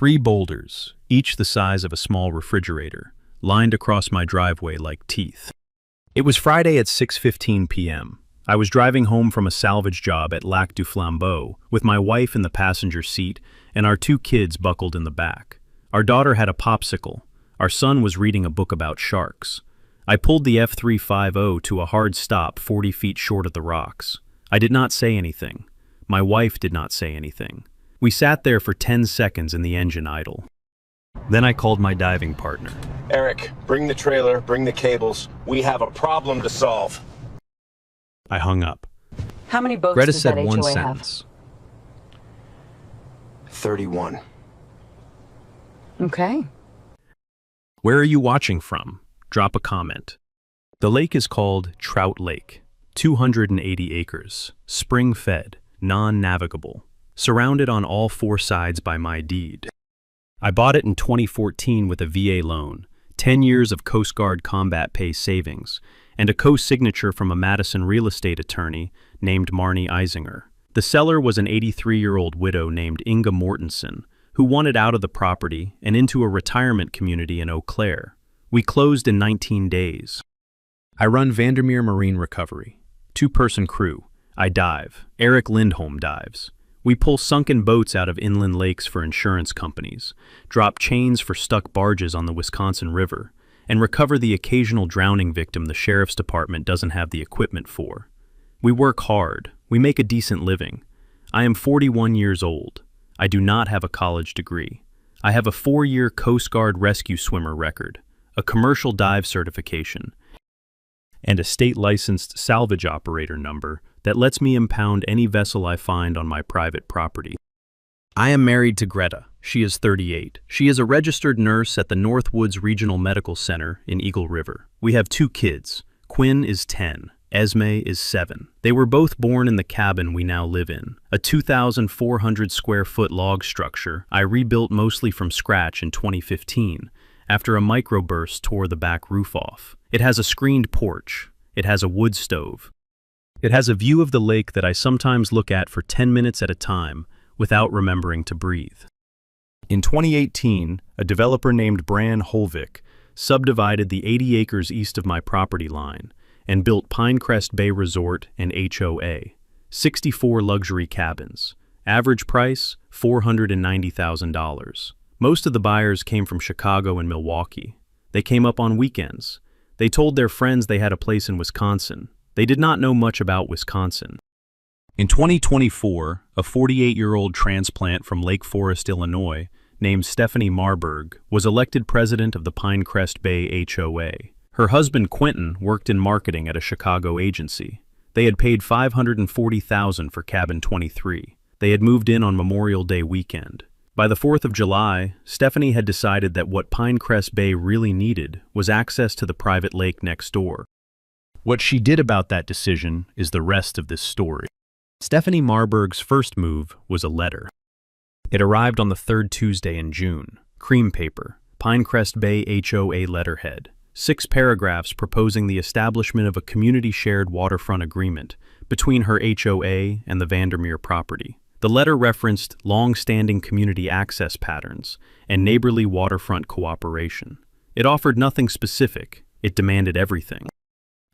3 boulders, each the size of a small refrigerator, lined across my driveway like teeth. It was Friday at 6:15 p.m. I was driving home from a salvage job at Lac du Flambeau with my wife in the passenger seat and our 2 kids buckled in the back. Our daughter had a popsicle. Our son was reading a book about sharks. I pulled the F350 to a hard stop 40 feet short of the rocks. I did not say anything. My wife did not say anything. We sat there for 10 seconds in the engine idle. Then I called my diving partner. Eric, bring the trailer, bring the cables. We have a problem to solve. I hung up. How many boats Greta does said that one HOA sentence. 31. Okay. Where are you watching from? Drop a comment. The lake is called Trout Lake, 280 acres, spring-fed, non-navigable, surrounded on all 4 sides by my deed. I bought it in 2014 with a VA loan, 10 years of Coast Guard combat pay savings, and a co-signature from a Madison real estate attorney named Marnie Eisinger. The seller was an 83-year-old widow named Inga Mortensen, who wanted out of the property and into a retirement community in Eau Claire. We closed in 19 days. I run Vandermeer Marine Recovery, 2-person crew. I dive. Eric Lindholm dives. We pull sunken boats out of inland lakes for insurance companies, drop chains for stuck barges on the Wisconsin River, and recover the occasional drowning victim the sheriff's department doesn't have the equipment for. We work hard. We make a decent living. I am 41 years old. I do not have a college degree. I have a 4-year Coast Guard rescue swimmer record, a commercial dive certification, and a state-licensed salvage operator number that lets me impound any vessel I find on my private property. I am married to Greta. She is 38. She is a registered nurse at the Northwoods Regional Medical Center in Eagle River. We have 2 kids. Quinn is 10. Esme is 7. They were both born in the cabin we now live in, a 2,400 square foot log structure I rebuilt mostly from scratch in 2015 after a microburst tore the back roof off. It has a screened porch. It has a wood stove. It has a view of the lake that I sometimes look at for 10 minutes at a time without remembering to breathe. In 2018, a developer named Bran Holvik subdivided the 80 acres east of my property line and built Pinecrest Bay Resort and HOA, 64 luxury cabins. Average price, $490,000. Most of the buyers came from Chicago and Milwaukee. They came up on weekends. They told their friends they had a place in Wisconsin. They did not know much about Wisconsin. In 2024, a 48-year-old transplant from Lake Forest, Illinois, named Stephanie Marburg, was elected president of the Pinecrest Bay HOA. Her husband, Quentin, worked in marketing at a Chicago agency. They had paid $540,000 for cabin 23. They had moved in on Memorial Day weekend. By the 4th of July, Stephanie had decided that what Pinecrest Bay really needed was access to the private lake next door. What she did about that decision is the rest of this story. Stephanie Marburg's first move was a letter. It arrived on the 3rd Tuesday in June. Cream paper, Pinecrest Bay HOA letterhead. 6 paragraphs proposing the establishment of a community-shared waterfront agreement between her HOA and the Vandermeer property. The letter referenced long-standing community access patterns and neighborly waterfront cooperation. It offered nothing specific. It demanded everything.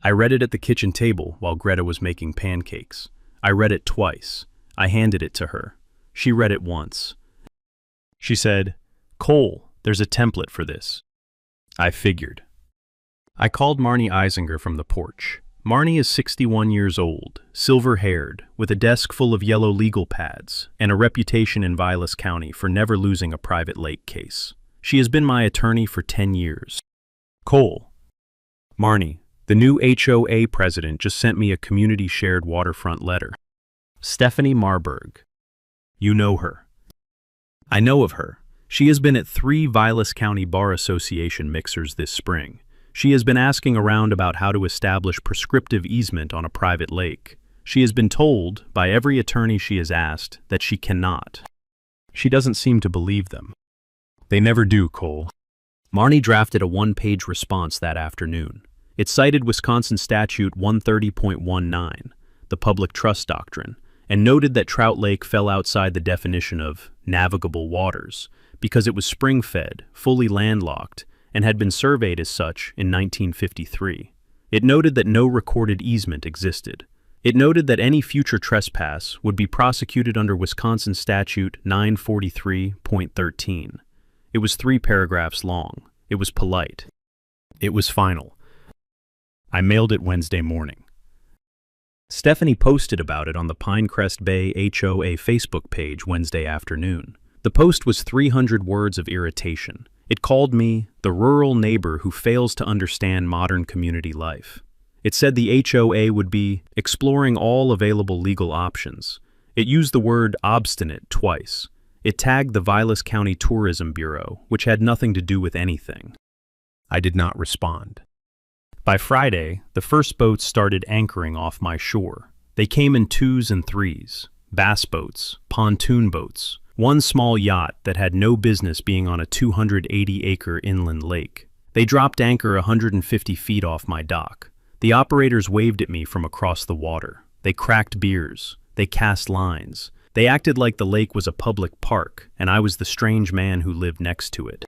I read it at the kitchen table while Greta was making pancakes. I read it twice. I handed it to her. She read it once. She said, "Cole, there's a template for this." I figured. I called Marnie Eisinger from the porch. Marnie is 61 years old, silver-haired, with a desk full of yellow legal pads, and a reputation in Vilas County for never losing a private lake case. She has been my attorney for 10 years. Cole. Marnie, the new HOA president just sent me a community-shared waterfront letter. Stephanie Marburg. You know her. I know of her. She has been at 3 Vilas County Bar Association mixers this spring. She has been asking around about how to establish prescriptive easement on a private lake. She has been told, by every attorney she has asked, that she cannot. She doesn't seem to believe them. They never do, Cole. Marnie drafted a 1-page response that afternoon. It cited Wisconsin Statute 130.19, the public trust doctrine, and noted that Trout Lake fell outside the definition of navigable waters because it was spring-fed, fully landlocked, and had been surveyed as such in 1953. It noted that no recorded easement existed. It noted that any future trespass would be prosecuted under Wisconsin Statute 943.13. It was 3 paragraphs long. It was polite. It was final. I mailed it Wednesday morning. Stephanie posted about it on the Pinecrest Bay HOA Facebook page Wednesday afternoon. The post was 300 words of irritation. It called me the rural neighbor who fails to understand modern community life. It said the HOA would be exploring all available legal options. It used the word obstinate twice. It tagged the Vilas County Tourism Bureau, which had nothing to do with anything. I did not respond. By Friday, the first boats started anchoring off my shore. They came in 2s and 3s, bass boats, pontoon boats, one small yacht that had no business being on a 280-acre inland lake. They dropped anchor 150 feet off my dock. The operators waved at me from across the water. They cracked beers. They cast lines. They acted like the lake was a public park, and I was the strange man who lived next to it.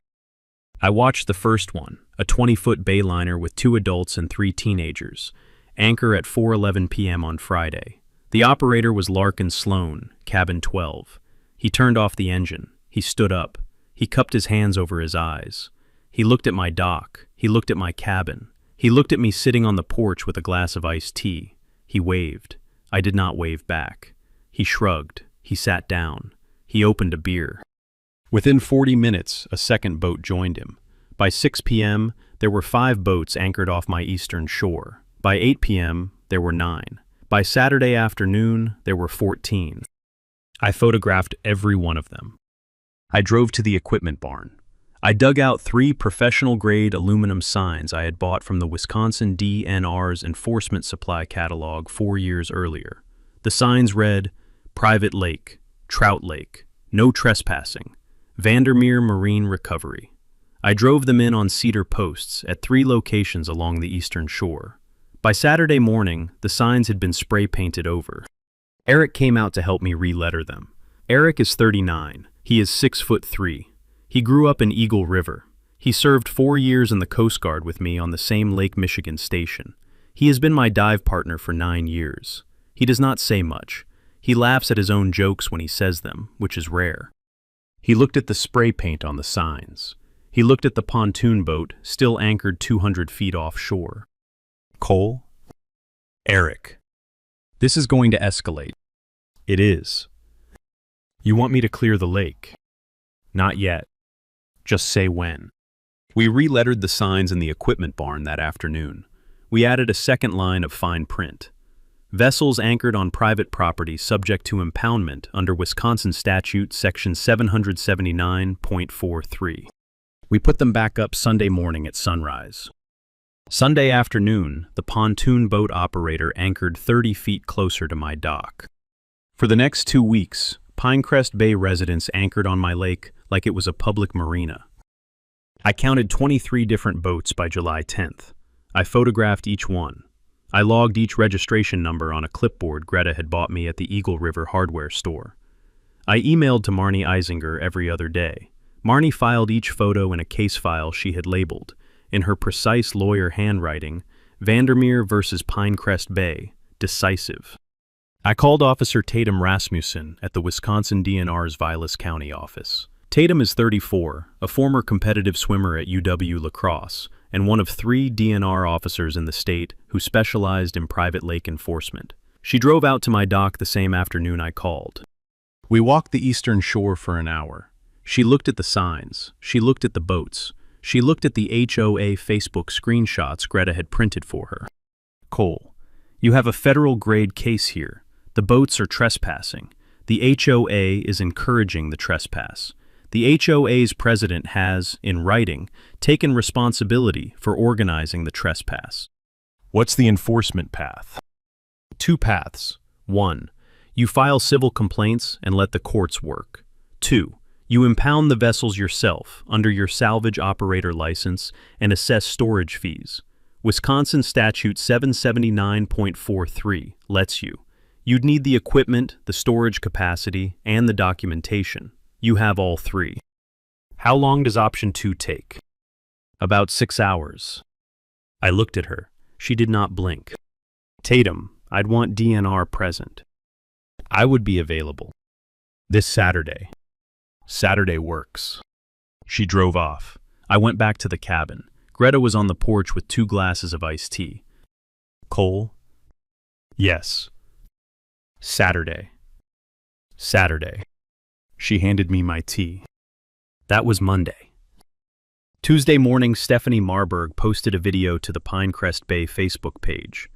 I watched the first one, a 20-foot bayliner with 2 adults and 3 teenagers, anchor at 4:11 p.m. on Friday. The operator was Larkin Sloan, cabin 12. He turned off the engine. He stood up. He cupped his hands over his eyes. He looked at my dock. He looked at my cabin. He looked at me sitting on the porch with a glass of iced tea. He waved. I did not wave back. He shrugged. He sat down. He opened a beer. Within 40 minutes, a second boat joined him. By 6 p.m., there were 5 boats anchored off my eastern shore. By 8 p.m., there were 9. By Saturday afternoon, there were 14. I photographed every one of them. I drove to the equipment barn. I dug out 3 professional-grade aluminum signs I had bought from the Wisconsin DNR's enforcement supply catalog 4 years earlier. The signs read, Private Lake, Trout Lake, No Trespassing, Vandermeer Marine Recovery. I drove them in on cedar posts at 3 locations along the eastern shore. By Saturday morning, the signs had been spray-painted over. Eric came out to help me re-letter them. Eric is 39. He is 6'3". He grew up in Eagle River. He served 4 years in the Coast Guard with me on the same Lake Michigan station. He has been my dive partner for 9 years. He does not say much. He laughs at his own jokes when he says them, which is rare. He looked at the spray paint on the signs. He looked at the pontoon boat, still anchored 200 feet offshore. Cole? Eric. This is going to escalate. It is. You want me to clear the lake? Not yet. Just say when. We re-lettered the signs in the equipment barn that afternoon. We added a second line of fine print. Vessels anchored on private property subject to impoundment under Wisconsin Statute Section 779.43. We put them back up Sunday morning at sunrise. Sunday afternoon, the pontoon boat operator anchored 30 feet closer to my dock. For the next 2 weeks, Pinecrest Bay residents anchored on my lake like it was a public marina. I counted 23 different boats by July 10th. I photographed each one. I logged each registration number on a clipboard Greta had bought me at the Eagle River hardware store. I emailed to Marnie Eisinger every other day. Marnie filed each photo in a case file she had labeled, in her precise lawyer handwriting, Vandermeer versus Pinecrest Bay, decisive. I called Officer Tatum Rasmussen at the Wisconsin DNR's Vilas County office. Tatum is 34, a former competitive swimmer at UW La Crosse, and one of 3 DNR officers in the state who specialized in private lake enforcement. She drove out to my dock the same afternoon I called. We walked the eastern shore for an hour. She looked at the signs. She looked at the boats. She looked at the HOA Facebook screenshots Greta had printed for her. Cole, you have a federal-grade case here. The boats are trespassing. The HOA is encouraging the trespass. The HOA's president has, in writing, taken responsibility for organizing the trespass. What's the enforcement path? 2 paths. 1. You file civil complaints and let the courts work. 2. You impound the vessels yourself under your salvage operator license and assess storage fees. Wisconsin Statute 779.43 lets you. You'd need the equipment, the storage capacity, and the documentation. You have all 3. How long does option 2 take? About 6 hours. I looked at her. She did not blink. Tatum, I'd want DNR present. I would be available. This Saturday. Saturday works. She drove off. I went back to the cabin. Greta was on the porch with 2 glasses of iced tea. Cole? Yes. Saturday. Saturday. She handed me my tea. That was Monday. Tuesday morning, Stephanie Marburg posted a video to the Pinecrest Bay Facebook page.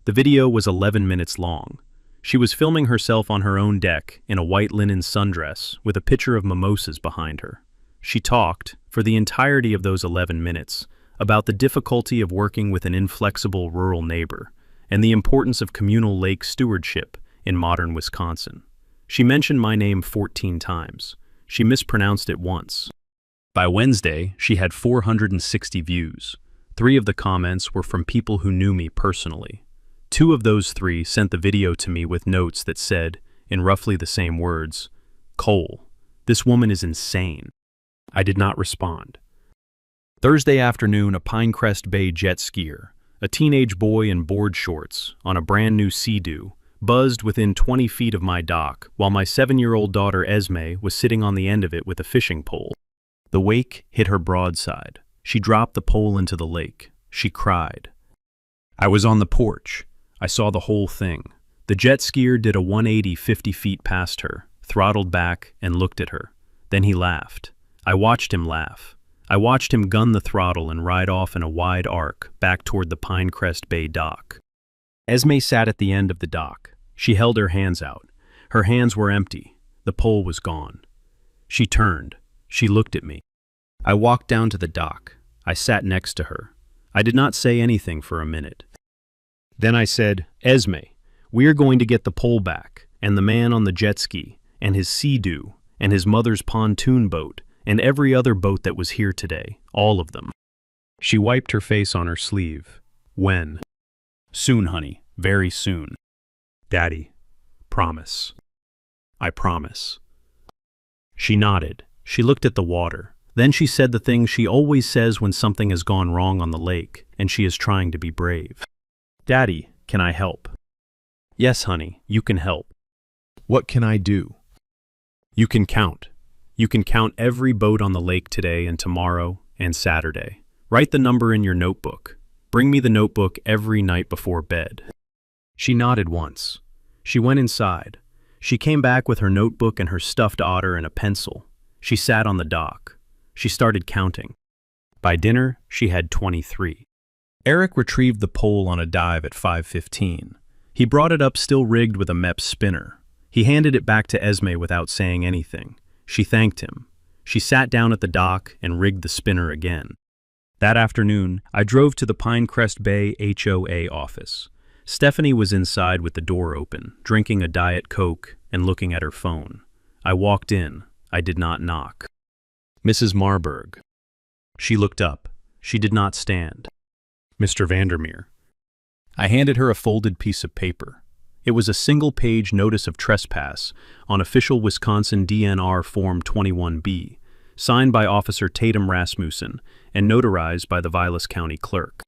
The video was 11 minutes long. She was filming herself on her own deck in a white linen sundress with a picture of mimosas behind her. She talked, for the entirety of those 11 minutes, about the difficulty of working with an inflexible rural neighbor and the importance of communal lake stewardship in modern Wisconsin. She mentioned my name 14 times. She mispronounced it once. By Wednesday, she had 460 views. 3 of the comments were from people who knew me personally. 2 of those 3 sent the video to me with notes that said, in roughly the same words, "Cole, this woman is insane." I did not respond. Thursday afternoon, a Pinecrest Bay jet skier, a teenage boy in board shorts, on a brand new Sea-Doo, buzzed within 20 feet of my dock while my 7-year-old daughter Esme was sitting on the end of it with a fishing pole. The wake hit her broadside. She dropped the pole into the lake. She cried. I was on the porch. I saw the whole thing. The jet skier did a 180 50 feet past her, throttled back, and looked at her. Then he laughed. I watched him laugh. I watched him gun the throttle and ride off in a wide arc back toward the Pinecrest Bay dock. Esme sat at the end of the dock. She held her hands out. Her hands were empty. The pole was gone. She turned. She looked at me. I walked down to the dock. I sat next to her. I did not say anything for a minute. Then I said, "Esme, we are going to get the pole back, and the man on the jet ski, and his Sea-Doo, and his mother's pontoon boat, and every other boat that was here today, all of them." She wiped her face on her sleeve. When? Soon, honey, very soon. Daddy, promise. I promise. She nodded. She looked at the water. Then she said the thing she always says when something has gone wrong on the lake, and she is trying to be brave. Daddy, can I help? Yes, honey, you can help. What can I do? You can count. You can count every boat on the lake today and tomorrow and Saturday. Write the number in your notebook. Bring me the notebook every night before bed. She nodded once. She went inside. She came back with her notebook and her stuffed otter and a pencil. She sat on the dock. She started counting. By dinner, she had 23. Eric retrieved the pole on a dive at 5:15. He brought it up still rigged with a MEP spinner. He handed it back to Esme without saying anything. She thanked him. She sat down at the dock and rigged the spinner again. That afternoon, I drove to the Pinecrest Bay HOA office. Stephanie was inside with the door open, drinking a Diet Coke and looking at her phone. I walked in. I did not knock. Mrs. Marburg. She looked up. She did not stand. Mr. Vandermeer. I handed her a folded piece of paper. It was a single-page notice of trespass on official Wisconsin DNR Form 21B, signed by Officer Tatum Rasmussen and notarized by the Vilas County Clerk.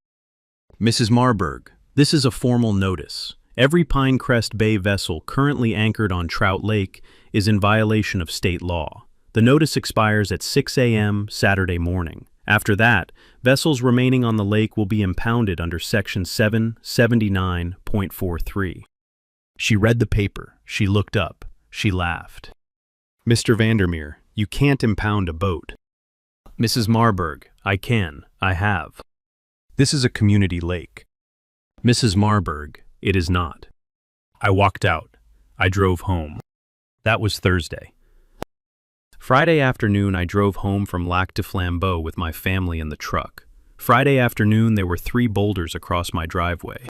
Mrs. Marburg, this is a formal notice. Every Pinecrest Bay vessel currently anchored on Trout Lake is in violation of state law. The notice expires at 6 a.m. Saturday morning. After that, vessels remaining on the lake will be impounded under Section 779.43. She read the paper. She looked up. She laughed. Mr. Vandermeer, you can't impound a boat. Mrs. Marburg, I can. I have. This is a community lake. Mrs. Marburg, it is not. I walked out. I drove home. That was Thursday. Friday afternoon, I drove home from Lac du Flambeau with my family in the truck. Friday afternoon, there were 3 boulders across my driveway.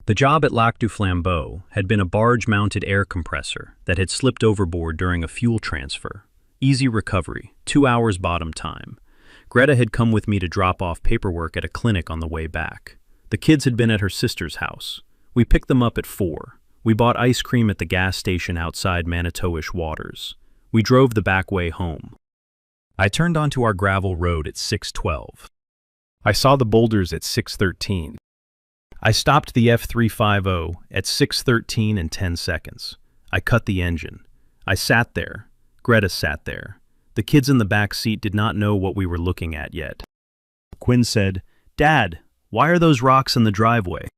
The job at Lac du Flambeau had been a barge-mounted air compressor that had slipped overboard during a fuel transfer. Easy recovery, 2 hours bottom time. Greta had come with me to drop off paperwork at a clinic on the way back. The kids had been at her sister's house. We picked them up at 4. We bought ice cream at the gas station outside Manitowish Waters. We drove the back way home. I turned onto our gravel road at 6:12. I saw the boulders at 6:13. I stopped the F350 at 6:13 and 10 seconds. I cut the engine. I sat there. Greta sat there. The kids in the back seat did not know what we were looking at yet. Quinn said, "Dad, why are those rocks in the driveway?"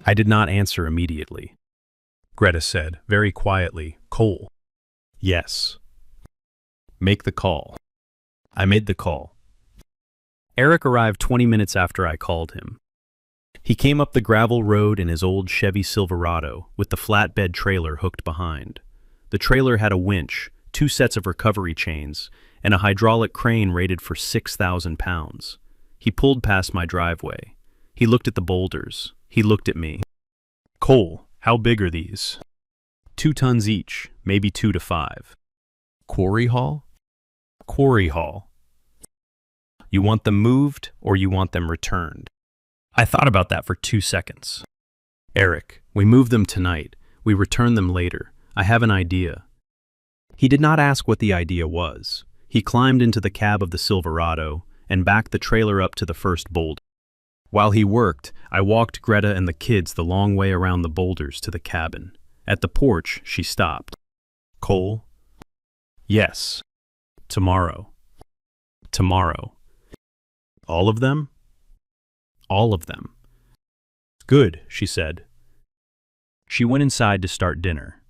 I did not answer immediately. Greta said, very quietly, "Cole." "Yes." "Make the call." I made the call. Eric arrived 20 minutes after I called him. He came up the gravel road in his old Chevy Silverado with the flatbed trailer hooked behind. The trailer had a winch, 2 sets of recovery chains, and a hydraulic crane rated for 6,000 pounds. He pulled past my driveway. He looked at the boulders. He looked at me. "Cole, how big are these?" 2 tons each, maybe 2 to 5. "Quarry haul?" "Quarry haul." "You want them moved or you want them returned?" I thought about that for 2 seconds. "Eric, we move them tonight. We return them later. I have an idea." He did not ask what the idea was. He climbed into the cab of the Silverado and backed the trailer up to the first boulder. While he worked, I walked Greta and the kids the long way around the boulders to the cabin. At the porch, she stopped. "Cole?" "Yes." "Tomorrow." "Tomorrow." "All of them?" "All of them." "Good," she said. She went inside to start dinner.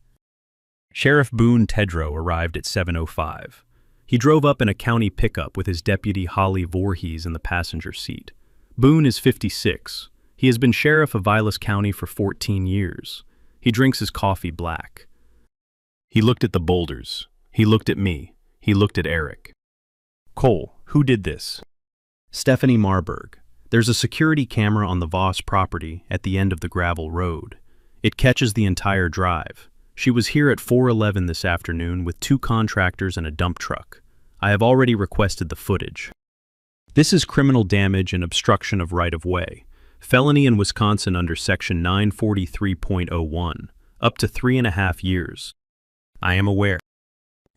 Sheriff Boone Tedrow arrived at 7:05. He drove up in a county pickup with his deputy Holly Voorhees in the passenger seat. Boone is 56. He has been sheriff of Vilas County for 14 years. He drinks his coffee black. He looked at the boulders. He looked at me. He looked at Eric. "Cole, who did this?" "Stephanie Marburg. There's a security camera on the Voss property at the end of the gravel road. It catches the entire drive. She was here at 4:11 this afternoon with 2 contractors and a dump truck. I have already requested the footage. This is criminal damage and obstruction of right-of-way. Felony in Wisconsin under Section 943.01, up to 3.5 years. I am aware.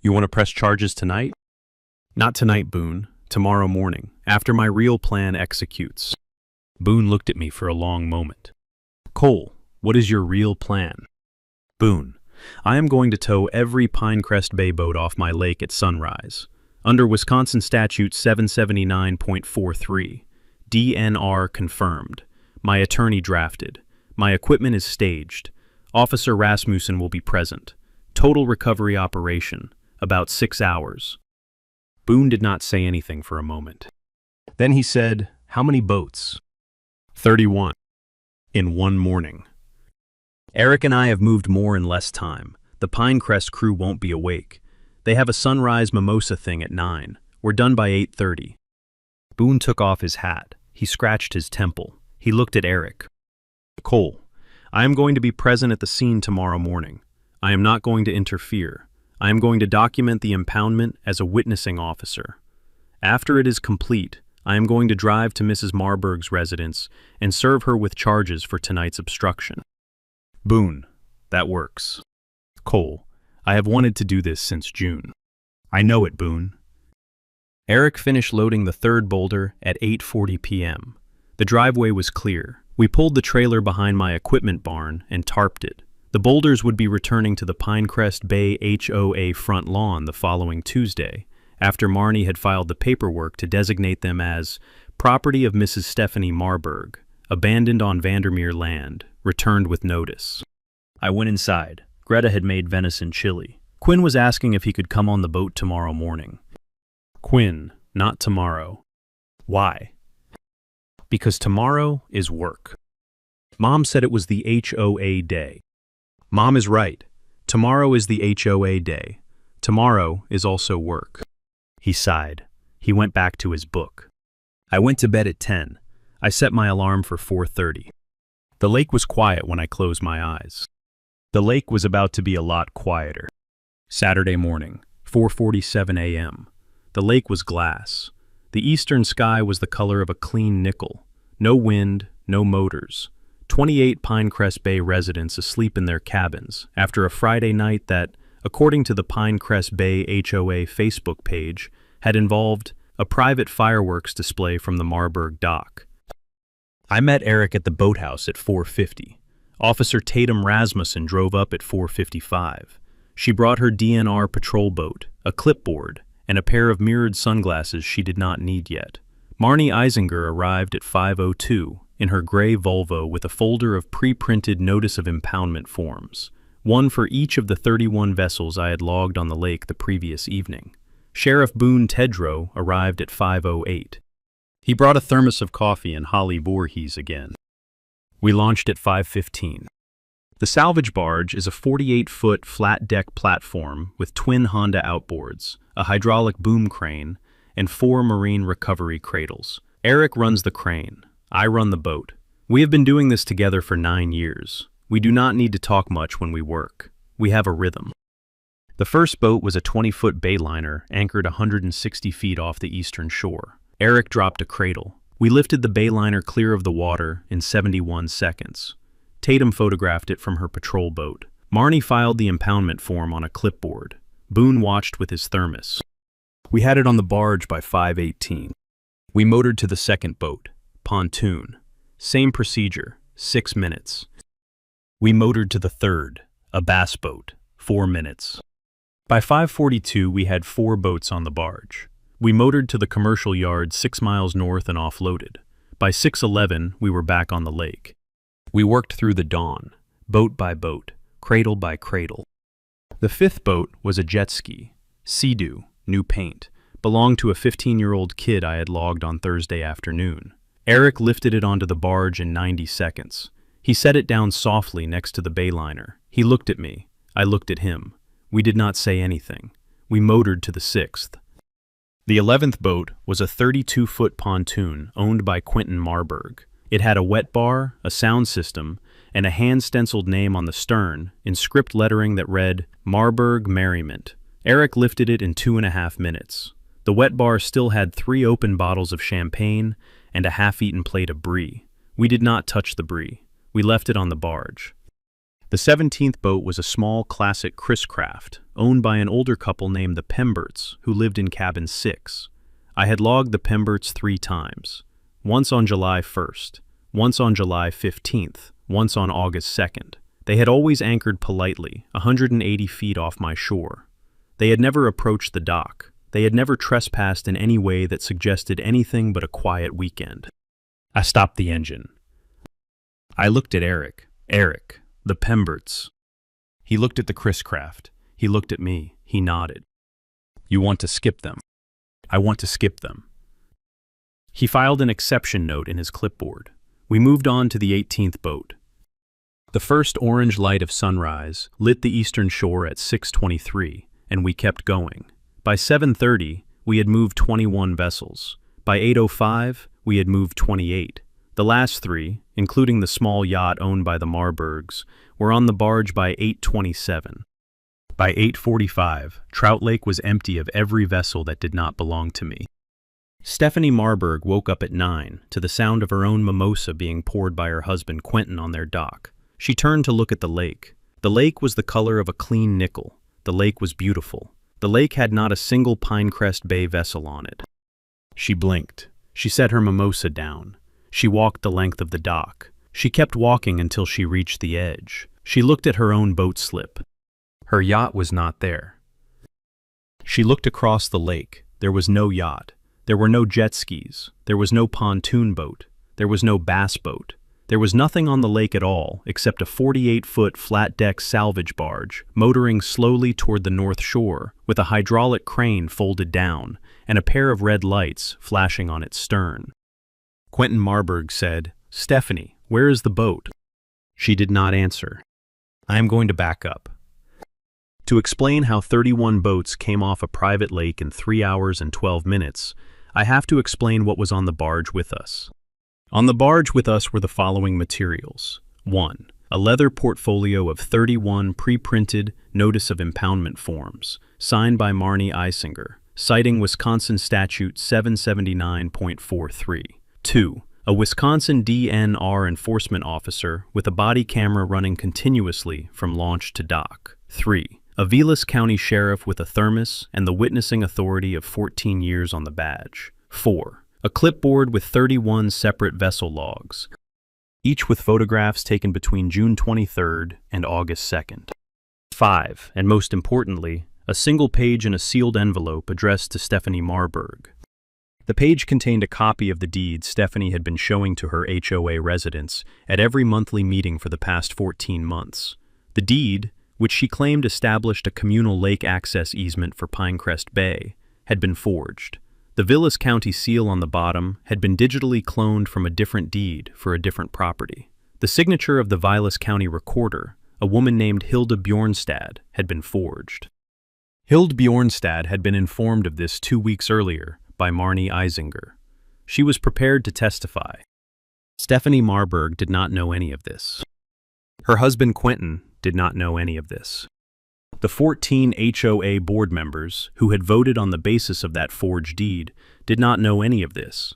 You want to press charges tonight?" "Not tonight, Boone. Tomorrow morning, after my real plan executes." Boone looked at me for a long moment. "Cole, what is your real plan?" "Boone, I am going to tow every Pinecrest Bay boat off my lake at sunrise. Under Wisconsin Statute 779.43, DNR confirmed. My attorney drafted. My equipment is staged. Officer Rasmussen will be present. Total recovery operation, about 6 hours." Boone did not say anything for a moment. Then he said, "How many boats?" 31. In one morning. Eric and I have moved more in less time. The Pinecrest crew won't be awake. They have a sunrise mimosa thing at 9. We're done by 8:30. Boone took off his hat. He scratched his temple. He looked at Eric. "Cole, I am going to be present at the scene tomorrow morning. I am not going to interfere. I am going to document the impoundment as a witnessing officer. After it is complete, I am going to drive to Mrs. Marburg's residence and serve her with charges for tonight's obstruction." Boone, that works. Cole, I have wanted to do this since June. I know it, Boone. Eric finished loading the 3rd boulder at 8:40 p.m. The driveway was clear. We pulled the trailer behind my equipment barn and tarped it. The boulders would be returning to the Pinecrest Bay HOA front lawn the following Tuesday, after Marnie had filed the paperwork to designate them as property of Mrs. Stephanie Marburg, abandoned on Vandermeer land, returned with notice. I went inside. Greta had made venison chili. Quinn was asking if he could come on the boat tomorrow morning. Quinn, not tomorrow. Why? Because tomorrow is work. Mom said it was the HOA day. Mom is right. Tomorrow is the HOA day. Tomorrow is also work. He sighed. He went back to his book. I went to bed at 10. I set my alarm for 4:30. The lake was quiet when I closed my eyes. The lake was about to be a lot quieter. Saturday morning, 4:47 a.m. The lake was glass. The eastern sky was the color of a clean nickel. No wind, no motors. 28 Pinecrest Bay residents asleep in their cabins after a Friday night that, according to the Pinecrest Bay HOA Facebook page, had involved a private fireworks display from the Marburg dock. I met Eric at the boathouse at 4:50. Officer Tatum Rasmussen drove up at 4:55. She brought her DNR patrol boat, a clipboard, and a pair of mirrored sunglasses she did not need yet. Marnie Eisinger arrived at 5:02 in her gray Volvo with a folder of pre-printed notice of impoundment forms, one for each of the 31 vessels I had logged on the lake the previous evening. Sheriff Boone Tedrow arrived at 5:08. He brought a thermos of coffee and Holly Voorhees again. We launched at 5:15. The salvage barge is a 48-foot flat-deck platform with twin Honda outboards, a hydraulic boom crane, and 4 marine recovery cradles. Eric runs the crane. I run the boat. We have been doing this together for 9 years. We do not need to talk much when we work. We have a rhythm. The first boat was a 20-foot bayliner anchored 160 feet off the eastern shore. Eric dropped a cradle. We lifted the bayliner clear of the water in 71 seconds. Tatum photographed it from her patrol boat. Marnie filed the impoundment form on a clipboard. Boone watched with his thermos. We had it on the barge by 5:18. We motored to the second boat, pontoon. Same procedure, 6 minutes. We motored to the third, a bass boat, 4 minutes. By 5:42, we had 4 boats on the barge. We motored to the commercial yard 6 miles north and offloaded. By 6:11, we were back on the lake. We worked through the dawn, boat by boat, cradle by cradle. The 5th boat was a jet ski, Sea-Doo, new paint, belonged to a 15-year-old kid I had logged on Thursday afternoon. Eric lifted it onto the barge in 90 seconds. He set it down softly next to the bayliner. He looked at me. I looked at him. We did not say anything. We motored to the 6th. The 11th boat was a 32-foot pontoon owned by Quentin Marburg. It had a wet bar, a sound system, and a hand-stenciled name on the stern in script lettering that read, Marburg Merriment. Eric lifted it in 2.5 minutes. The wet bar still had 3 open bottles of champagne and a half-eaten plate of brie. We did not touch the brie. We left it on the barge. The 17th boat was a small classic Chris craft, owned by an older couple named the Pemberts, who lived in cabin 6. I had logged the Pemberts 3 times. Once on July 1st, once on July 15th, once on August 2nd. They had always anchored politely, 180 feet off my shore. They had never approached the dock. They had never trespassed in any way that suggested anything but a quiet weekend. I stopped the engine. I looked at Eric. Eric, the Pemberts. He looked at the Chris craft. He looked at me. He nodded. You want to skip them? I want to skip them. He filed an exception note in his clipboard. We moved on to the 18th boat. The first orange light of sunrise lit the eastern shore at 6:23, and we kept going. By 7:30, we had moved 21 vessels. By 8:05, we had moved 28. The last 3, including the small yacht owned by the Marburgs, were on the barge by 8:27. By 8:45, Trout Lake was empty of every vessel that did not belong to me. Stephanie Marburg woke up at 9 to the sound of her own mimosa being poured by her husband Quentin on their dock. She turned to look at the lake. The lake was the color of a clean nickel. The lake was beautiful. The lake had not a single Pinecrest Bay vessel on it. She blinked. She set her mimosa down. She walked the length of the dock. She kept walking until she reached the edge. She looked at her own boat slip. Her yacht was not there. She looked across the lake. There was no yacht. There were no jet skis. There was no pontoon boat. There was no bass boat. There was nothing on the lake at all except a 48-foot flat-deck salvage barge motoring slowly toward the north shore with a hydraulic crane folded down and a pair of red lights flashing on its stern. Quentin Marburg said, "Stephanie, where is the boat?" She did not answer. I am going to back up. To explain how 31 boats came off a private lake in 3 hours and 12 minutes, I have to explain what was on the barge with us. On the barge with us were the following materials. 1. A leather portfolio of 31 pre-printed Notice of Impoundment forms, signed by Marnie Eisinger, citing Wisconsin Statute 779.43. 2. A Wisconsin DNR enforcement officer with a body camera running continuously from launch to dock. 3. A Vilas County sheriff with a thermos and the witnessing authority of 14 years on the badge. 4. A clipboard with 31 separate vessel logs, each with photographs taken between June 23rd and August 2nd. 5. And most importantly, a single page in a sealed envelope addressed to Stephanie Marburg. The page contained a copy of the deed Stephanie had been showing to her HOA residents at every monthly meeting for the past 14 months. The deed, which she claimed established a communal lake access easement for Pinecrest Bay, had been forged. The Vilas County seal on the bottom had been digitally cloned from a different deed for a different property. The signature of the Vilas County recorder, a woman named Hilda Bjornstad, had been forged. Hilda Bjornstad had been informed of this 2 weeks earlier by Marnie Eisinger. She was prepared to testify. Stephanie Marburg did not know any of this. Her husband Quentin did not know any of this. The 14 HOA board members who had voted on the basis of that forged deed did not know any of this.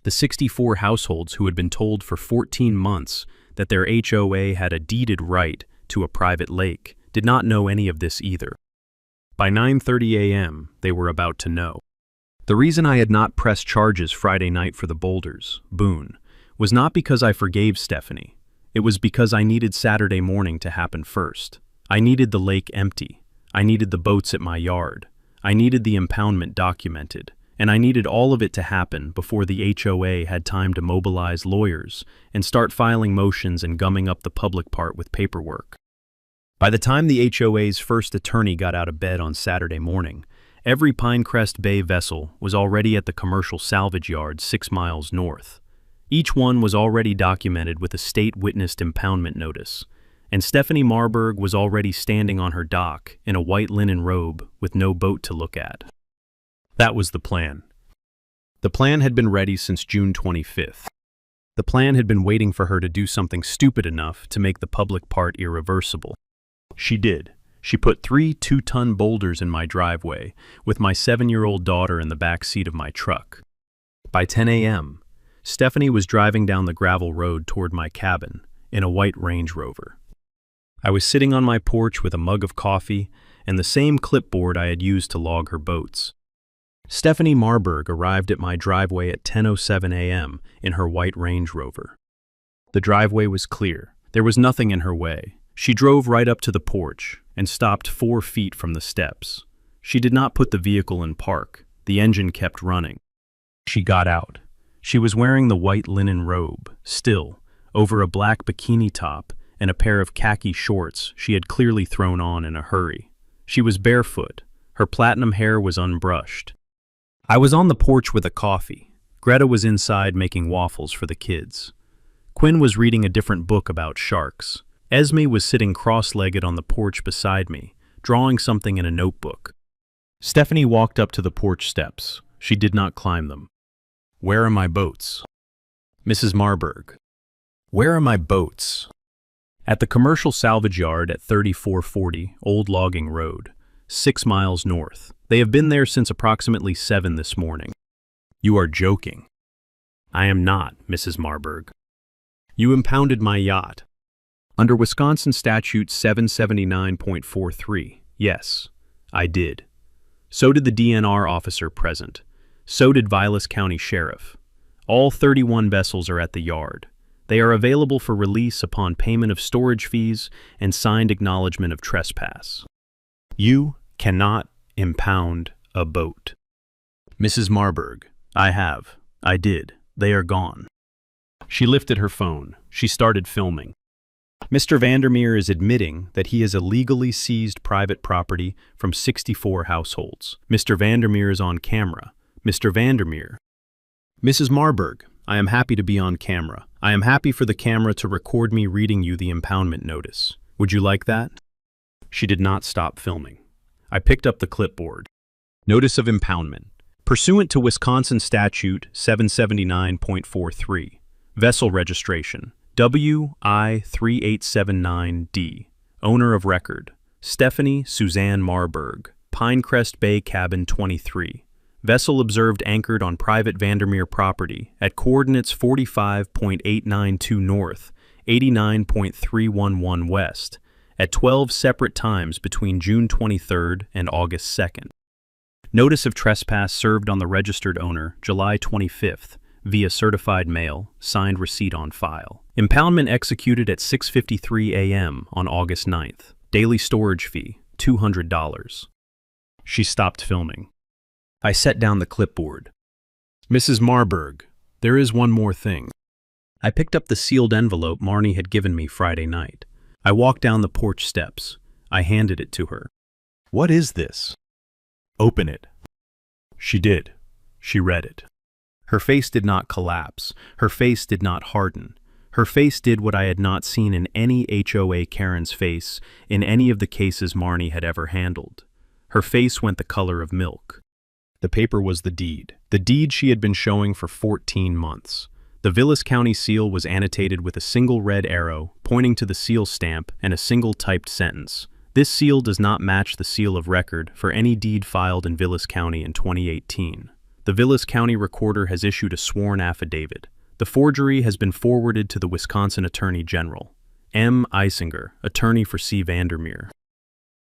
The 64 households who had been told for 14 months that their HOA had a deeded right to a private lake did not know any of this either. By 9:30 a.m., they were about to know. The reason I had not pressed charges Friday night for the Boulders, Boone, was not because I forgave Stephanie. It was because I needed Saturday morning to happen first. I needed the lake empty. I needed the boats at my yard. I needed the impoundment documented. And I needed all of it to happen before the HOA had time to mobilize lawyers and start filing motions and gumming up the public part with paperwork. By the time the HOA's first attorney got out of bed on Saturday morning, every Pinecrest Bay vessel was already at the commercial salvage yard 6 miles north. Each one was already documented with a state-witnessed impoundment notice, and Stephanie Marburg was already standing on her dock in a white linen robe with no boat to look at. That was the plan. The plan had been ready since June 25th. The plan had been waiting for her to do something stupid enough to make the public part irreversible. She did. She put 3 2-ton boulders in my driveway, with my 7-year-old daughter in the back seat of my truck. By 10 a.m., Stephanie was driving down the gravel road toward my cabin in a white Range Rover. I was sitting on my porch with a mug of coffee and the same clipboard I had used to log her boats. Stephanie Marburg arrived at my driveway at 10:07 a.m. in her white Range Rover. The driveway was clear. There was nothing in her way. She drove right up to the porch and stopped 4 feet from the steps. She did not put the vehicle in park. The engine kept running. She got out. She was wearing the white linen robe, still, over a black bikini top and a pair of khaki shorts she had clearly thrown on in a hurry. She was barefoot. Her platinum hair was unbrushed. I was on the porch with a coffee. Greta was inside making waffles for the kids. Quinn was reading a different book about sharks. Esme was sitting cross-legged on the porch beside me, drawing something in a notebook. Stephanie walked up to the porch steps. She did not climb them. "Where are my boats?" "Mrs. Marburg." "Where are my boats?" "At the commercial salvage yard at 3440 Old Logging Road, 6 miles north. They have been there since approximately 7 this morning." "You are joking." "I am not, Mrs. Marburg." "You impounded my yacht." "Under Wisconsin Statute 779.43, yes, I did. So did the DNR officer present. So did Vilas County Sheriff. All 31 vessels are at the yard. They are available for release upon payment of storage fees and signed acknowledgement of trespass. You cannot impound a boat." "Mrs. Marburg, I did. They are gone." She lifted her phone. She started filming. "Mr. Vandermeer is admitting that he has illegally seized private property from 64 households. Mr. Vandermeer is on camera. Mr. Vandermeer." "Mrs. Marburg, I am happy to be on camera. I am happy for the camera to record me reading you the impoundment notice. Would you like that?" She did not stop filming. I picked up the clipboard. Notice of impoundment. Pursuant to Wisconsin Statute 779.43, vessel registration, WI3879D, owner of record, Stephanie Suzanne Marburg, Pinecrest Bay Cabin 23. Vessel observed anchored on private Vandermeer property at coordinates 45.892 north, 89.311 west, at 12 separate times between June 23rd and August 2nd. Notice of trespass served on the registered owner July 25th via certified mail, signed receipt on file. Impoundment executed at 6:53 a.m. on August 9th. Daily storage fee, $200. She stopped filming. I set down the clipboard. Mrs. Marburg, there is one more thing. I picked up the sealed envelope Marnie had given me Friday night. I walked down the porch steps. I handed it to her. What is this? Open it. She did. She read it. Her face did not collapse. Her face did not harden. Her face did what I had not seen in any HOA Karen's face in any of the cases Marnie had ever handled. Her face went the color of milk. The paper was the deed she had been showing for 14 months. The Vilas County seal was annotated with a single red arrow pointing to the seal stamp and a single typed sentence. This seal does not match the seal of record for any deed filed in Vilas County in 2018. The Vilas County recorder has issued a sworn affidavit. The forgery has been forwarded to the Wisconsin Attorney General, M. Eisinger, attorney for C. Vandermeer.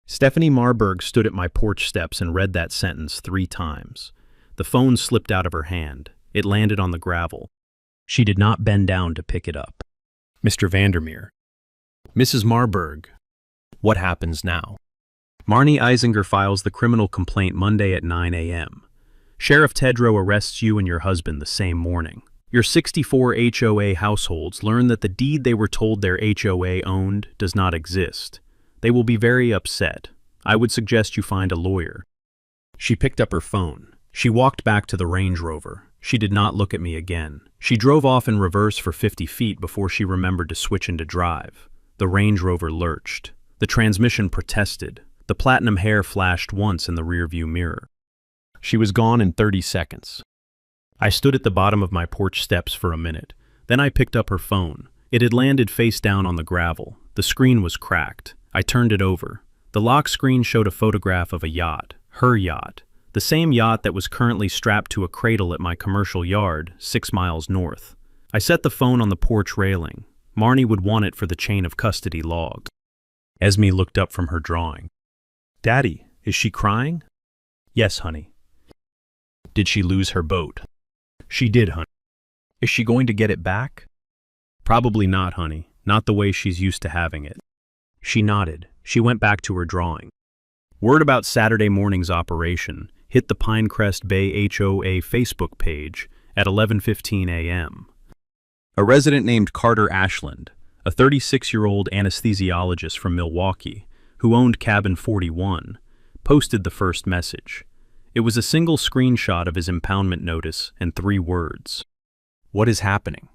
Stephanie Marburg stood at my porch steps and read that sentence 3 times. The phone slipped out of her hand. It landed on the gravel. She did not bend down to pick it up. Mr. Vandermeer. Mrs. Marburg. What happens now? Marnie Eisinger files the criminal complaint Monday at 9 a.m. Sheriff Tedrow arrests you and your husband the same morning. Your 64 HOA households learn that the deed they were told their HOA owned does not exist. They will be very upset. I would suggest you find a lawyer. She picked up her phone. She walked back to the Range Rover. She did not look at me again. She drove off in reverse for 50 feet before she remembered to switch into drive. The Range Rover lurched. The transmission protested. The platinum hair flashed once in the rearview mirror. She was gone in 30 seconds. I stood at the bottom of my porch steps for a minute. Then I picked up her phone. It had landed face down on the gravel. The screen was cracked. I turned it over. The lock screen showed a photograph of a yacht, her yacht, the same yacht that was currently strapped to a cradle at my commercial yard, 6 miles north. I set the phone on the porch railing. Marnie would want it for the chain of custody log. Esme looked up from her drawing. Daddy, is she crying? Yes, honey. Did she lose her boat? She did, honey. Is she going to get it back? Probably not, honey. Not the way she's used to having it. She nodded. She went back to her drawing. Word about Saturday morning's operation hit the Pinecrest Bay HOA Facebook page at 11:15 a.m. A resident named Carter Ashland, a 36-year-old anesthesiologist from Milwaukee who owned Cabin 41, posted the first message. It was a single screenshot of his impoundment notice and 3 words. What is happening?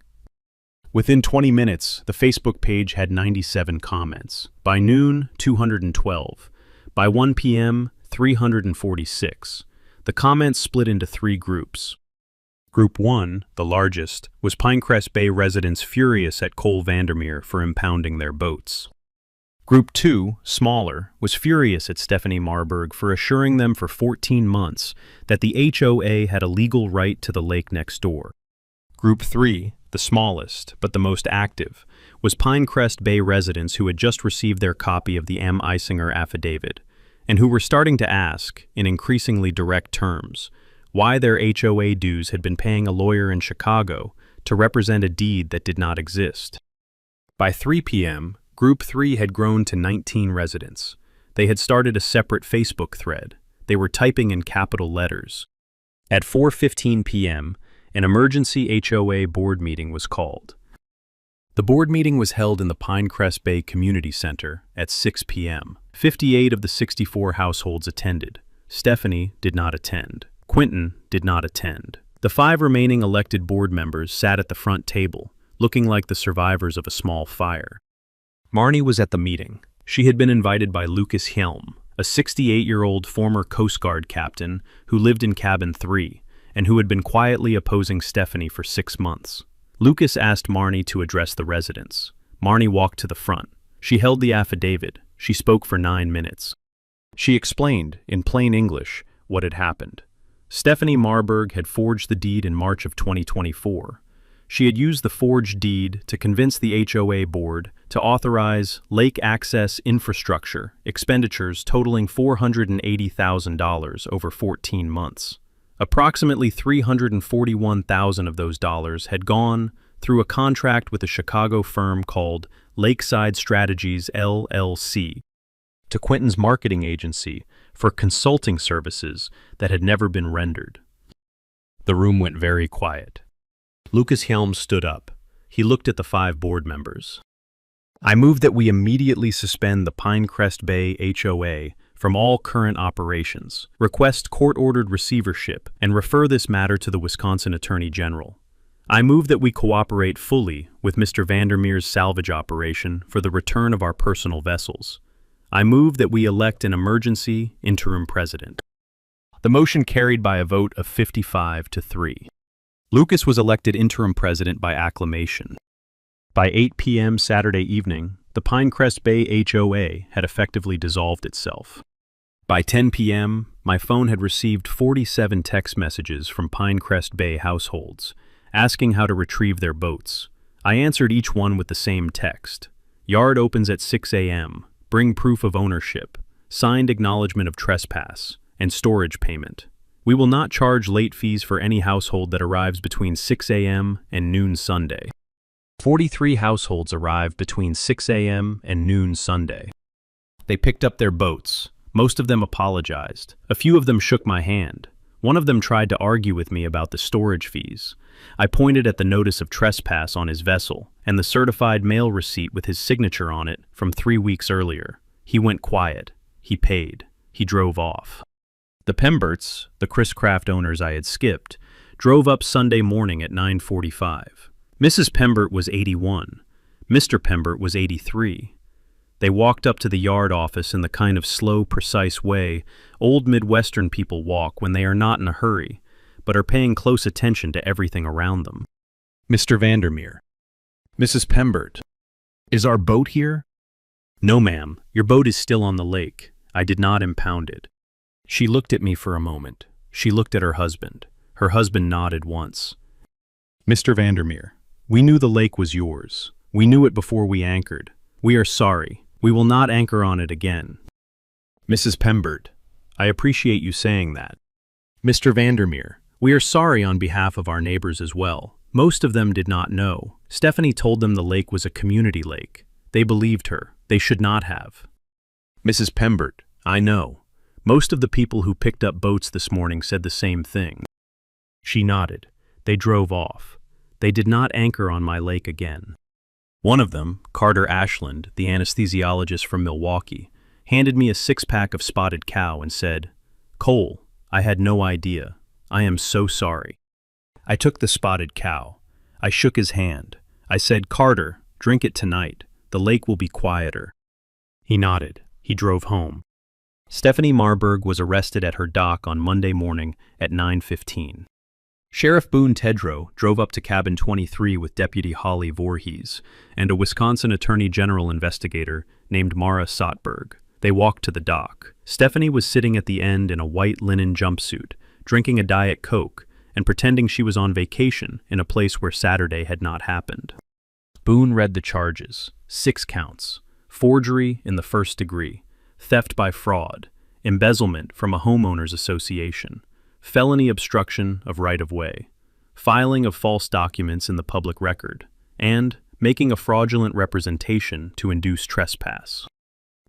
Within 20 minutes, the Facebook page had 97 comments. By noon, 212. By 1 p.m., 346. The comments split into 3 groups. Group 1, the largest, was Pinecrest Bay residents furious at Cole Vandermeer for impounding their boats. Group 2, smaller, was furious at Stephanie Marburg for assuring them for 14 months that the HOA had a legal right to the lake next door. Group 3, the smallest, but the most active, was Pinecrest Bay residents who had just received their copy of the M. Eisinger affidavit, and who were starting to ask, in increasingly direct terms, why their HOA dues had been paying a lawyer in Chicago to represent a deed that did not exist. By 3 p.m., Group 3 had grown to 19 residents. They had started a separate Facebook thread. They were typing in capital letters. At 4:15 p.m., an emergency HOA board meeting was called. The board meeting was held in the Pinecrest Bay Community Center at 6 p.m. 58 of the 64 households attended. Stephanie did not attend. Quentin did not attend. The 5 remaining elected board members sat at the front table, looking like the survivors of a small fire. Marnie was at the meeting. She had been invited by Lucas Helm, a 68-year-old former Coast Guard captain who lived in Cabin 3 and who had been quietly opposing Stephanie for 6 months. Lucas asked Marnie to address the residents. Marnie walked to the front. She held the affidavit. She spoke for 9 minutes. She explained, in plain English, what had happened. Stephanie Marburg had forged the deed in March of 2024. She had used the forged deed to convince the HOA board to authorize lake access infrastructure expenditures totaling $480,000 over 14 months. Approximately $341,000 of those dollars had gone through a contract with a Chicago firm called Lakeside Strategies LLC to Quentin's marketing agency for consulting services that had never been rendered. The room went very quiet. Lucas Helms stood up. He looked at the 5 board members. I move that we immediately suspend the Pinecrest Bay HOA from all current operations, request court-ordered receivership, and refer this matter to the Wisconsin Attorney General. I move that we cooperate fully with Mr. Vandermeer's salvage operation for the return of our personal vessels. I move that we elect an emergency interim president. The motion carried by a vote of 55-3. Lucas was elected interim president by acclamation. By 8 p.m. Saturday evening, the Pinecrest Bay HOA had effectively dissolved itself. By 10 p.m., my phone had received 47 text messages from Pinecrest Bay households, asking how to retrieve their boats. I answered each one with the same text. Yard opens at 6 a.m. Bring proof of ownership, signed acknowledgement of trespass, and storage payment. We will not charge late fees for any household that arrives between 6 a.m. and noon Sunday. 43 households arrived between 6 a.m. and noon Sunday. They picked up their boats. Most of them apologized. A few of them shook my hand. One of them tried to argue with me about the storage fees. I pointed at the notice of trespass on his vessel and the certified mail receipt with his signature on it from 3 weeks earlier. He went quiet. He paid. He drove off. The Pemberts, the Chris Craft owners I had skipped, drove up Sunday morning at 9:45. Mrs. Pembert was 81. Mr. Pembert was 83. They walked up to the yard office in the kind of slow, precise way old Midwestern people walk when they are not in a hurry, but are paying close attention to everything around them. Mr. Vandermeer. Mrs. Pembert. Is our boat here? No, ma'am. Your boat is still on the lake. I did not impound it. She looked at me for a moment. She looked at her husband. Her husband nodded once. Mr. Vandermeer, we knew the lake was yours. We knew it before we anchored. We are sorry. We will not anchor on it again. Mrs. Pembert, I appreciate you saying that. Mr. Vandermeer, we are sorry on behalf of our neighbors as well. Most of them did not know. Stephanie told them the lake was a community lake. They believed her. They should not have. Mrs. Pembert, I know. Most of the people who picked up boats this morning said the same thing. She nodded. They drove off. They did not anchor on my lake again. One of them, Carter Ashland, the anesthesiologist from Milwaukee, handed me a 6-pack of spotted cow and said, "Cole, I had no idea. I am so sorry." I took the spotted cow. I shook his hand. I said, "Carter, drink it tonight. The lake will be quieter." He nodded. He drove home. Stephanie Marburg was arrested at her dock on Monday morning at 9:15. Sheriff Boone Tedrow drove up to cabin 23 with Deputy Holly Voorhees and a Wisconsin Attorney General investigator named Mara Sotberg. They walked to the dock. Stephanie was sitting at the end in a white linen jumpsuit, drinking a Diet Coke and pretending she was on vacation in a place where Saturday had not happened. Boone read the charges: 6 counts, forgery in the 1st degree, theft by fraud, embezzlement from a homeowners association, felony obstruction of right-of-way, filing of false documents in the public record, and making a fraudulent representation to induce trespass.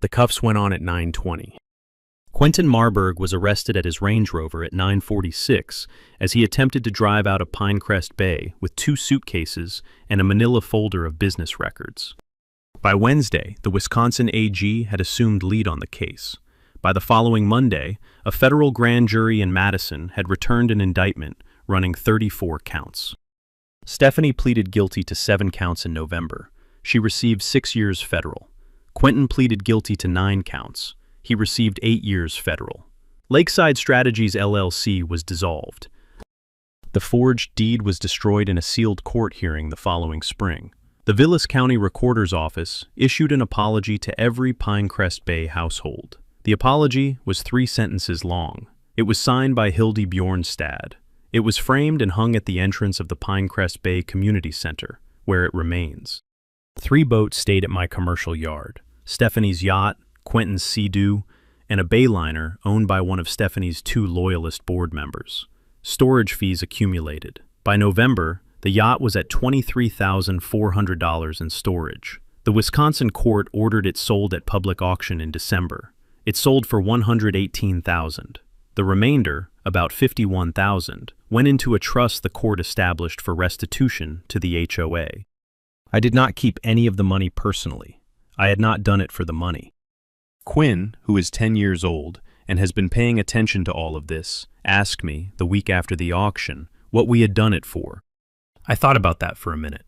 The cuffs went on at 9:20. Quentin Marburg was arrested at his Range Rover at 9:46 as he attempted to drive out of Pinecrest Bay with 2 suitcases and a manila folder of business records. By Wednesday, the Wisconsin AG had assumed lead on the case. By the following Monday, a federal grand jury in Madison had returned an indictment running 34 counts. Stephanie pleaded guilty to 7 counts in November. She received 6 years federal. Quentin pleaded guilty to 9 counts. He received 8 years federal. Lakeside Strategies LLC was dissolved. The forged deed was destroyed in a sealed court hearing the following spring. The Vilas County Recorder's Office issued an apology to every Pinecrest Bay household. The apology was 3 sentences long. It was signed by Hildy Bjornstad. It was framed and hung at the entrance of the Pinecrest Bay Community Center, where it remains. 3 boats stayed at my commercial yard: Stephanie's yacht, Quentin's Sea-Doo, and a bayliner owned by one of Stephanie's 2 loyalist board members. Storage fees accumulated. By November, the yacht was at $23,400 in storage. The Wisconsin court ordered it sold at public auction in December. It sold for $118,000. The remainder, about $51,000, went into a trust the court established for restitution to the HOA. I did not keep any of the money personally. I had not done it for the money. Quinn, who is 10 years old and has been paying attention to all of this, asked me, the week after the auction, what we had done it for. I thought about that for a minute.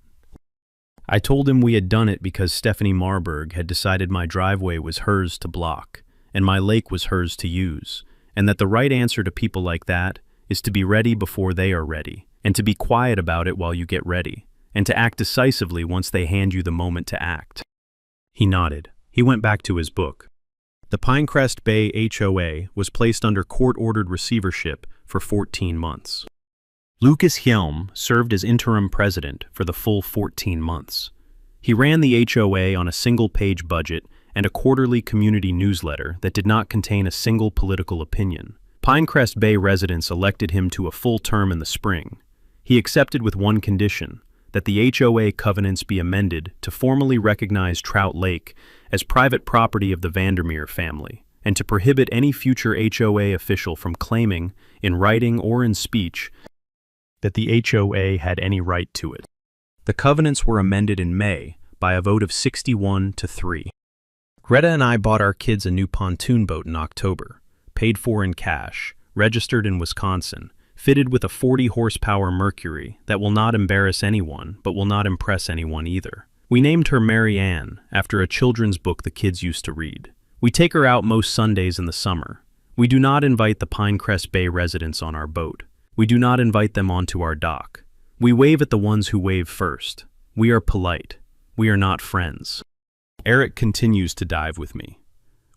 I told him we had done it because Stephanie Marburg had decided my driveway was hers to block, and my lake was hers to use, and that the right answer to people like that is to be ready before they are ready, and to be quiet about it while you get ready, and to act decisively once they hand you the moment to act. He nodded. He went back to his book. The Pinecrest Bay HOA was placed under court-ordered receivership for 14 months. Lucas Hjelm served as interim president for the full 14 months. He ran the HOA on a single-page budget and a quarterly community newsletter that did not contain a single political opinion. Pinecrest Bay residents elected him to a full term in the spring. He accepted with one condition, that the HOA covenants be amended to formally recognize Trout Lake as private property of the Vandermeer family, and to prohibit any future HOA official from claiming, in writing or in speech, that the HOA had any right to it. The covenants were amended in May by a vote of 61-3. Greta and I bought our kids a new pontoon boat in October, paid for in cash, registered in Wisconsin, fitted with a 40-horsepower Mercury that will not embarrass anyone but will not impress anyone either. We named her Mary Ann, after a children's book the kids used to read. We take her out most Sundays in the summer. We do not invite the Pinecrest Bay residents on our boat. We do not invite them onto our dock. We wave at the ones who wave first. We are polite. We are not friends. Eric continues to dive with me.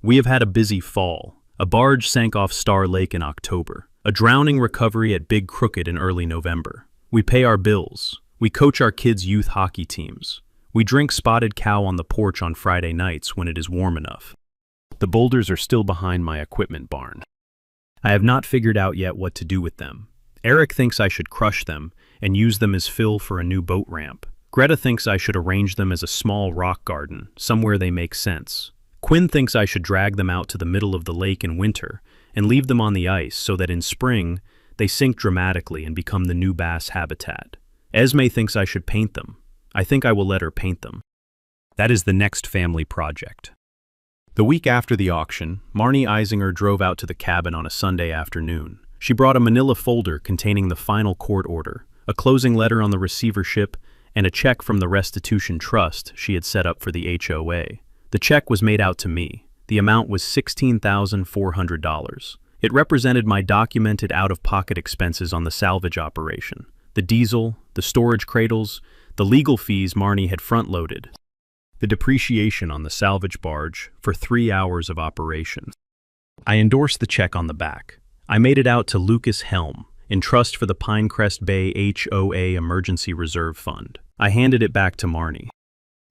We have had a busy fall. A barge sank off Star Lake in October. A drowning recovery at Big Crooked in early November. We pay our bills. We coach our kids' youth hockey teams. We drink Spotted Cow on the porch on Friday nights when it is warm enough. The boulders are still behind my equipment barn. I have not figured out yet what to do with them. Eric thinks I should crush them and use them as fill for a new boat ramp. Greta thinks I should arrange them as a small rock garden, somewhere they make sense. Quinn thinks I should drag them out to the middle of the lake in winter and leave them on the ice so that in spring they sink dramatically and become the new bass habitat. Esme thinks I should paint them. I think I will let her paint them. That is the next family project. The week after the auction, Marnie Eisinger drove out to the cabin on a Sunday afternoon. She brought a manila folder containing the final court order, a closing letter on the receivership, and a check from the restitution trust she had set up for the HOA. The check was made out to me. The amount was $16,400. It represented my documented out-of-pocket expenses on the salvage operation, the diesel, the storage cradles, the legal fees Marnie had front-loaded, the depreciation on the salvage barge for 3 hours of operation. I endorsed the check on the back. I made it out to Lucas Hjelm, in trust for the Pinecrest Bay HOA Emergency Reserve Fund. I handed it back to Marnie.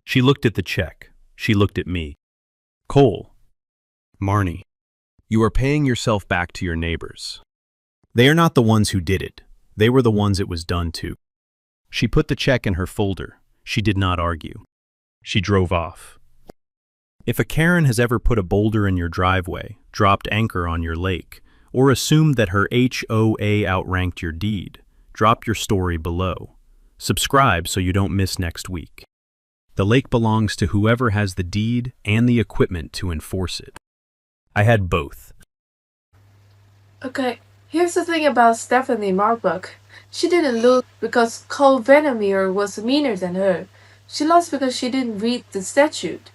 She looked at the check. She looked at me. Cole. Marnie, you are paying yourself back to your neighbors. They are not the ones who did it. They were the ones it was done to. She put the check in her folder. She did not argue. She drove off. If a Karen has ever put a boulder in your driveway, dropped anchor on your lake, or assumed that her HOA outranked your deed, drop your story below. Subscribe so you don't miss next week. The lake belongs to whoever has the deed and the equipment to enforce it. I had both. Okay, here's the thing about Stephanie Marburg. She didn't lose because Cole Vandermeer was meaner than her. She lost because she didn't read the statute.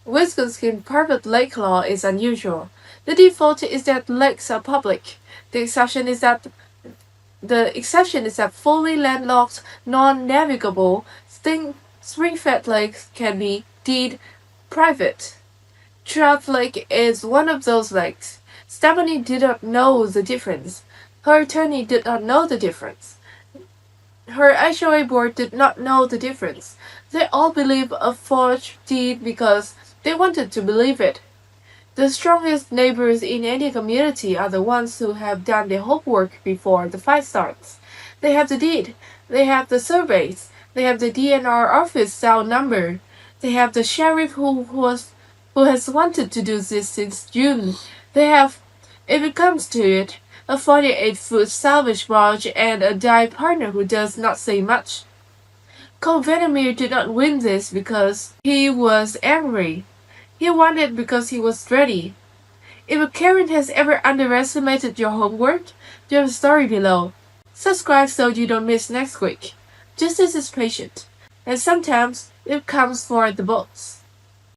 Wisconsin private lake law is unusual. The default is that lakes are public. The exception is that fully landlocked, non-navigable, spring-fed lakes can be deemed private. Trout Lake is one of those lakes. Stephanie did not know the difference. Her attorney did not know the difference. Her HOA board did not know the difference. They all believed a forged deed because they wanted to believe it. The strongest neighbors in any community are the ones who have done their homework before the fight starts. They have the deed, they have the surveys, they have the DNR office cell number, they have the sheriff who has wanted to do this since June. They have, if it comes to it, a 48-foot salvage barge and a dive partner who does not say much. Cole Venomir did not win this because he was angry. He won it because he was ready. If Karen has ever underestimated your homework, there's a story below. Subscribe so you don't miss next week. Justice is patient, and sometimes it comes for the books.